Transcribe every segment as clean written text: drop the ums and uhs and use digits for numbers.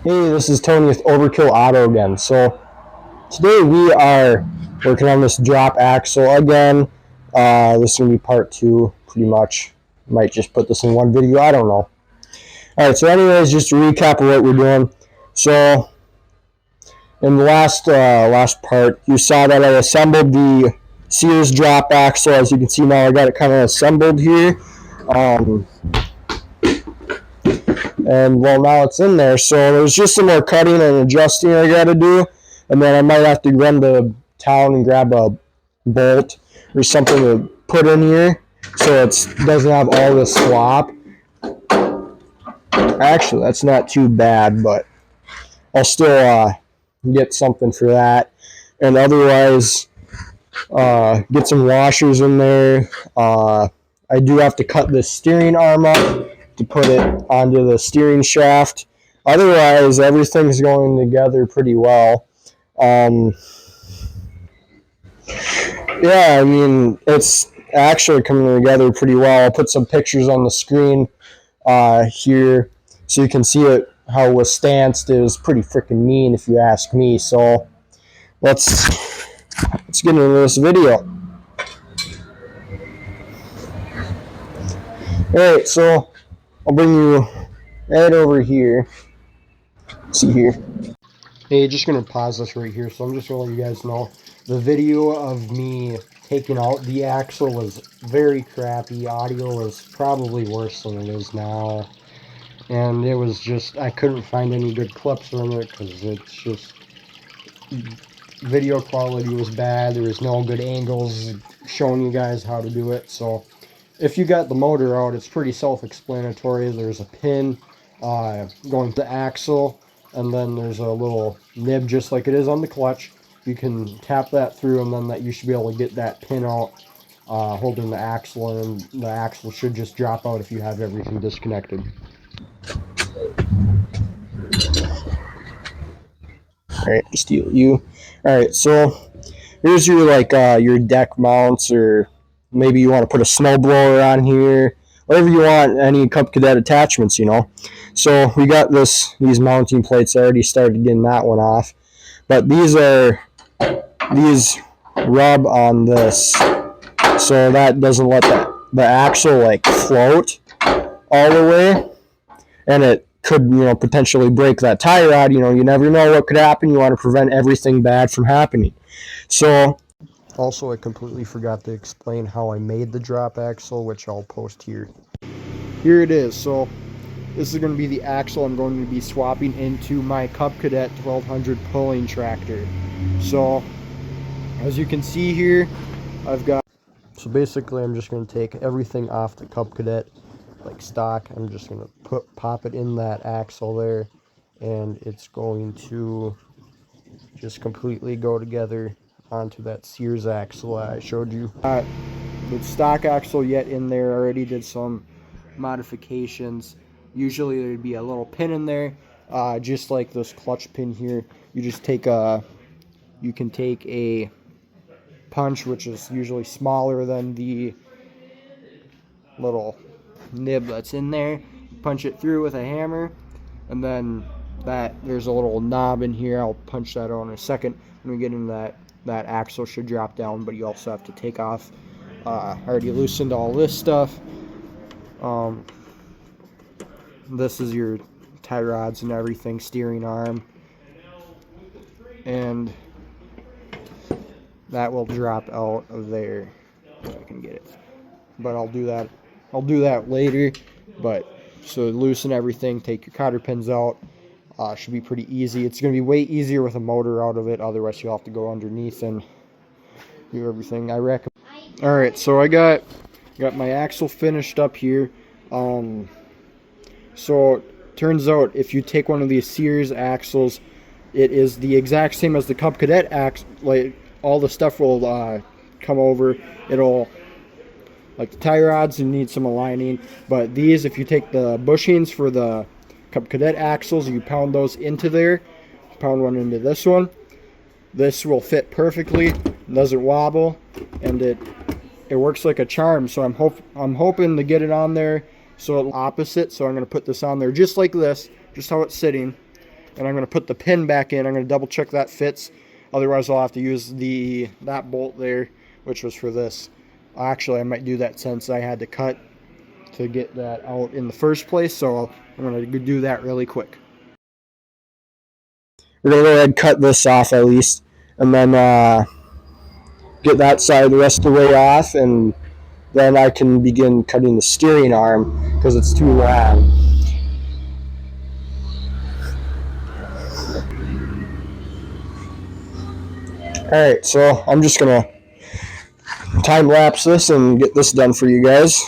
Hey, this is Tony with Overkill Auto again. So today we are working on this drop axle again. This is going to be part two, pretty much. Might just put this in one video, I don't know. Alright, so anyways, just to recap of what we're doing. So in the last part, you saw that I assembled the Sears drop axle. As you can see now, I got it kind of assembled here. And well, now it's in there, so there's just some more cutting and adjusting I gotta do, and then I might have to run to town and grab a bolt or something to put in here so it doesn't have all this slop. Actually, that's not too bad, but I'll still get something for that, and otherwise get some washers in there. I do have to cut this steering arm up to put it onto the steering shaft. Otherwise, everything's going together pretty well. Yeah, I mean, it's actually coming together pretty well. I'll put some pictures on the screen here so you can see it, how it was stanced. It was pretty freaking mean if you ask me. So let's get into this video. Alright, so I'll bring you right over here. See here. Hey, just gonna pause this right here. So I'm just gonna let you guys know the video of me taking out the axle was very crappy. Audio was probably worse than it is now, and it was just, I couldn't find any good clips from it because it's just, video quality was bad. There was no good angles showing you guys how to do it. So if you got the motor out, it's pretty self-explanatory. There's a pin going to the axle, and then there's a little nib just like it is on the clutch. You can tap that through, and then you should be able to get that pin out holding the axle, and the axle should just drop out if you have everything disconnected. Alright, steal you. Alright, so here's your your deck mounts, or maybe you want to put a snowblower on here, whatever you want, any Cub Cadet attachments, you know. So we got these mounting plates. I already started getting that one off, but these rub on this, so that doesn't let the axle like float all the way, and it could, potentially break that tie rod. You never know what could happen. You want to prevent everything bad from happening. So also, I completely forgot to explain how I made the drop axle, which I'll post here. Here it is. So this is going to be the axle I'm going to be swapping into my Cub Cadet 1200 pulling tractor. So as you can see here, so basically I'm just going to take everything off the Cub Cadet like stock. I'm just going to pop it in that axle there, and it's going to just completely go together onto that Sears axle I showed you. The stock axle yet in there, already did some modifications. Usually there'd be a little pin in there, just like this clutch pin here. You just take you can take a punch, which is usually smaller than the little nib that's in there. Punch it through with a hammer, and then there's a little knob in here. I'll punch that out in a second. When we get into that axle should drop down, but you also have to take off. I already loosened all this stuff. This is your tie rods and everything, steering arm, and that will drop out of there if I can get it. But I'll do that later. But so loosen everything, take your cotter pins out. Should be pretty easy. It's going to be way easier with a motor out of it. Otherwise, you'll have to go underneath and do everything. I recommend. All right, so I got my axle finished up here. So it turns out if you take one of these Sears axles, it is the exact same as the Cub Cadet axle. Like, all the stuff will come over. It'll, like the tie rods, you need some aligning. But these, if you take the bushings for the Cub Cadet axles, you pound those into there, pound one into this one. This will fit perfectly, doesn't wobble, and it works like a charm. So I'm hoping to get it on there so it's opposite. So I'm going to put this on there just like this, just how it's sitting, and I'm going to put the pin back in. I'm going to double check that fits. Otherwise, I'll have to use that bolt there, which was for this. Actually, I might do that since I had to cut to get that out in the first place, so I'm going to do that really quick. We're going to go ahead and cut this off at least, and then get that side the rest of the way off, and then I can begin cutting the steering arm because it's too long. Alright, so I'm just going to time lapse this and get this done for you guys.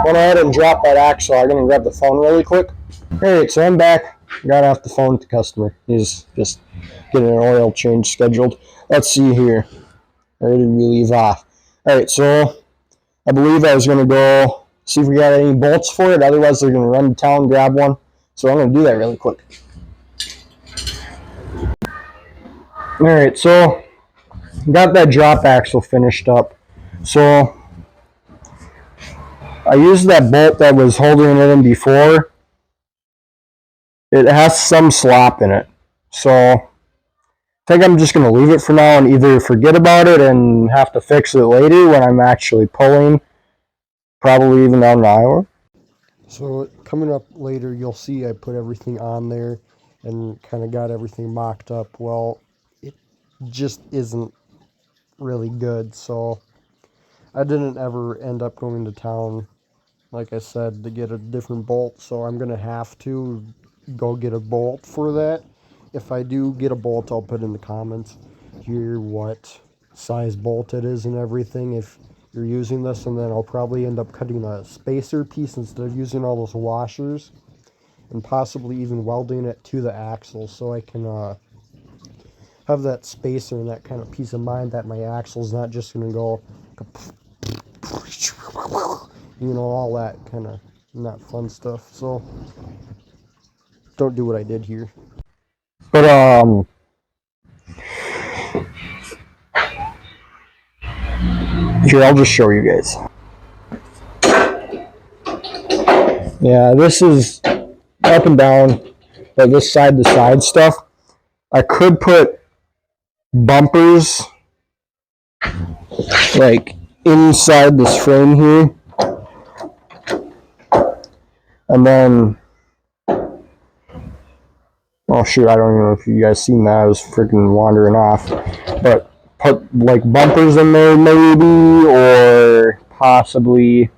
Went ahead and dropped that axle. I'm going to grab the phone really quick. Alright, so I'm back. Got off the phone with the customer. He's just getting an oil change scheduled. Let's see here. Ready to leave off. Alright, so I believe I was going to go see if we got any bolts for it. Otherwise, they're going to run to town and grab one. So I'm going to do that really quick. Alright, so got that drop axle finished up. So I used that bolt that was holding it in before. It has some slop in it. So I think I'm just going to leave it for now and either forget about it and have to fix it later when I'm actually pulling, probably even down in Iowa. So coming up later, you'll see I put everything on there and kind of got everything mocked up. Well, it just isn't really good, so I didn't ever end up going to town, like I said, to get a different bolt, so I'm going to have to go get a bolt for that. If I do get a bolt, I'll put in the comments here what size bolt it is and everything if you're using this, and then I'll probably end up cutting a spacer piece instead of using all those washers, and possibly even welding it to the axle so I can have that spacer and that kind of peace of mind that my axle's not just going to go, you know, all that kind of not fun stuff. So don't do what I did here. But here, I'll just show you guys. Yeah, this is up and down, but this side to side stuff, I could put bumpers like inside this frame here, and then, oh shoot, I don't even know if you guys seen that, I was freaking wandering off, but put like bumpers in there maybe, or possibly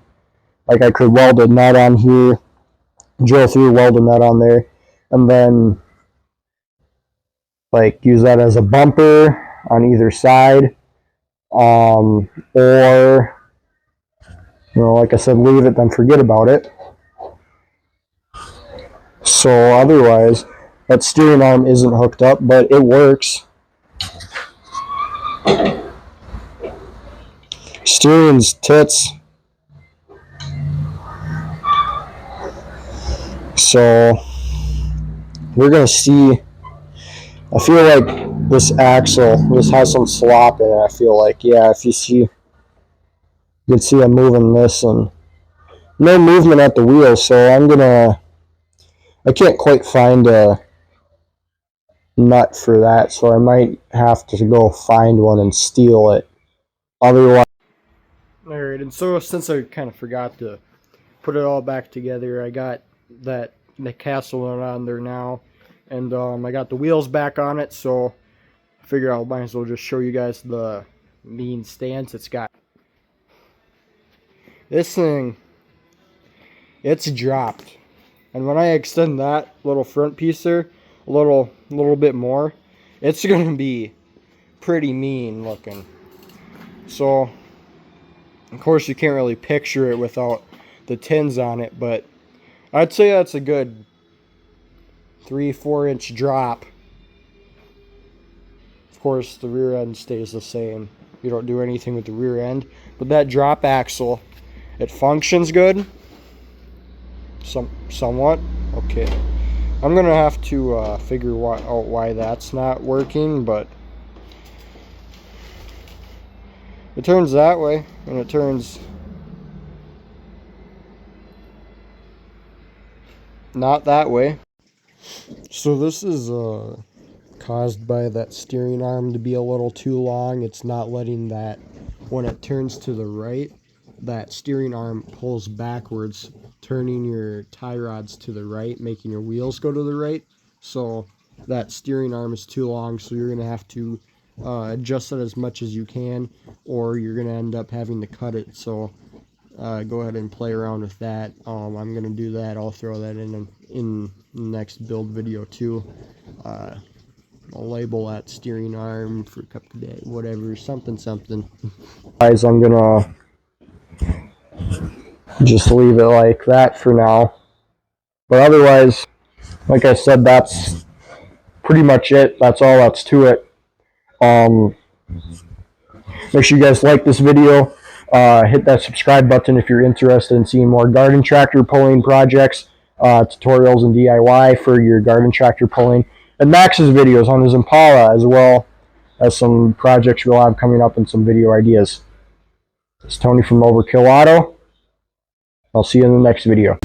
like I could weld a nut on here, drill through, weld a nut on there, and then like use that as a bumper on either side, or, you know, like I said, leave it, then forget about it. So otherwise, that steering arm isn't hooked up, but it works. Steering's tits. So we're gonna see. I feel like this axle, this has some slop in it. I feel like, yeah, if you see, you can see I'm moving this and no movement at the wheel. So I can't quite find a nut for that, so I might have to go find one and steal it. Otherwise, alright, and so since I kind of forgot to put it all back together, I got the castle on there now, and I got the wheels back on it, so I figure I might as well just show you guys the mean stance it's got. This thing, it's dropped, and when I extend that little front piece there a little bit more, it's gonna be pretty mean looking. So of course you can't really picture it without the tins on it, but I'd say that's a good 3-4 inch drop. Of course the rear end stays the same, you don't do anything with the rear end, but that drop axle, it functions good somewhat. Okay, I'm gonna have to figure out why that's not working, but it turns that way and it turns not that way. So this is caused by that steering arm to be a little too long. It's not letting that, when it turns to the right, that steering arm pulls backwards, turning your tie rods to the right, making your wheels go to the right. So that steering arm is too long, so you're going to have to adjust it as much as you can, or you're going to end up having to cut it. So go ahead and play around with that. I'm going to do that. I'll throw that in the next build video too. I'll label that steering arm for CUB Cadet, whatever, something. Guys, I'm gonna just leave it like that for now. But otherwise, like I said, that's pretty much it. That's all that's to it. Make sure you guys like this video. Hit that subscribe button if you're interested in seeing more garden tractor pulling projects, tutorials and DIY for your garden tractor pulling, and Max's videos on his Impala, as well as some projects we'll have coming up and some video ideas. It's Tony from Overkill Auto. I'll see you in the next video.